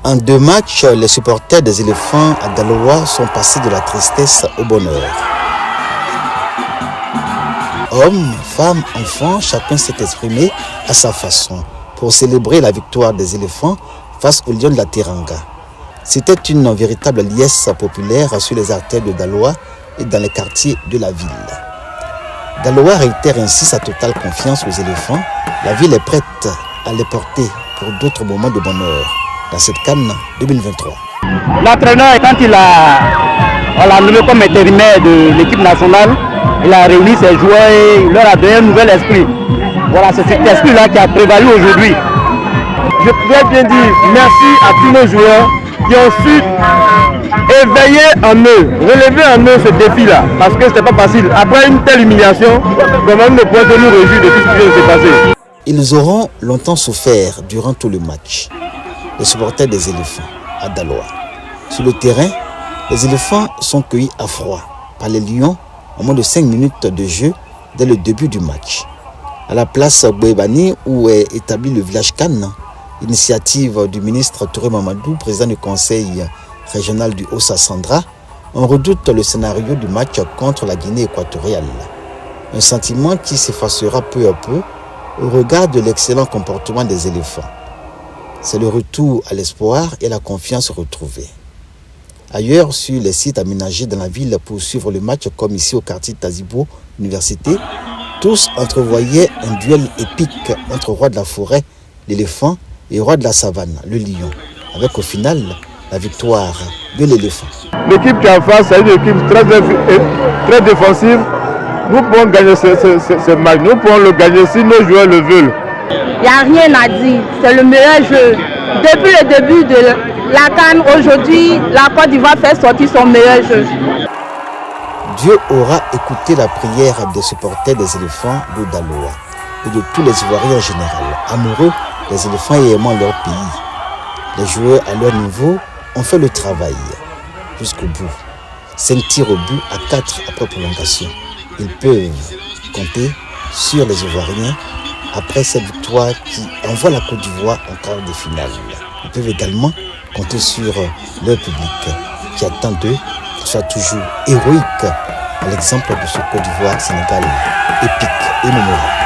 En 2 matchs, les supporters des éléphants à Daloa sont passés de la tristesse au bonheur. Hommes, femmes, enfants, chacun s'est exprimé à sa façon pour célébrer la victoire des éléphants face aux lions de la Teranga. C'était une véritable liesse populaire sur les artères de Daloa et dans les quartiers de la ville. Daloa réitère ainsi sa totale confiance aux éléphants. La ville est prête à les porter pour d'autres moments de bonheur dans cette CAN 2023. L'entraîneur, quand il a nommé comme intérimaire de l'équipe nationale, il a réuni ses joueurs et il leur a donné un nouvel esprit. Voilà, c'est cet esprit-là qui a prévalu aujourd'hui. Je pourrais bien dire merci à tous nos joueurs qui ont su éveiller en eux, relever en eux ce défi-là, parce que ce n'était pas facile. Après une telle humiliation, comment ne pouvons nous réjouir de tout ce qui vient de se passer. Ils auront longtemps souffert durant tout le match, les supporters des éléphants à Daloa. Sur le terrain, les éléphants sont cueillis à froid par les lions en moins de 5 minutes de jeu dès le début du match. À la place Boébani, où est établi le village CAN, initiative du ministre Touré Mamadou, président du conseil régional du Haut-Sassandra, on redoute le scénario du match contre la Guinée équatoriale. Un sentiment qui s'effacera peu à peu au regard de l'excellent comportement des éléphants. C'est le retour à l'espoir et à la confiance retrouvée. Ailleurs, sur les sites aménagés dans la ville pour suivre le match, comme ici au quartier Tazibo, université, tous entrevoyaient un duel épique entre roi de la forêt, l'éléphant, et roi de la savane, le lion, avec au final la victoire de l'éléphant. L'équipe qui est en face, c'est une équipe très défensive. Nous pouvons gagner ce match, nous pouvons le gagner si nos joueurs le veulent. Il n'y a rien à dire, c'est le meilleur jeu. Depuis le début de la CAN, aujourd'hui, la Côte d'Ivoire fait sortir son meilleur jeu. Dieu aura écouté la prière des supporters des éléphants de Daloa et de tous les Ivoiriens en général, amoureux des éléphants et aimant leur pays. Les joueurs à leur niveau ont fait le travail jusqu'au bout. 5 tirs au but à 4 après prolongation. Ils peuvent compter sur les Ivoiriens après cette victoire qui envoie la Côte d'Ivoire en quart de finale. Ils peuvent également compter sur leur public qui attend d'eux qu'ils soient toujours héroïques à l'exemple de ce Côte d'Ivoire-Sénégal épique et mémorable.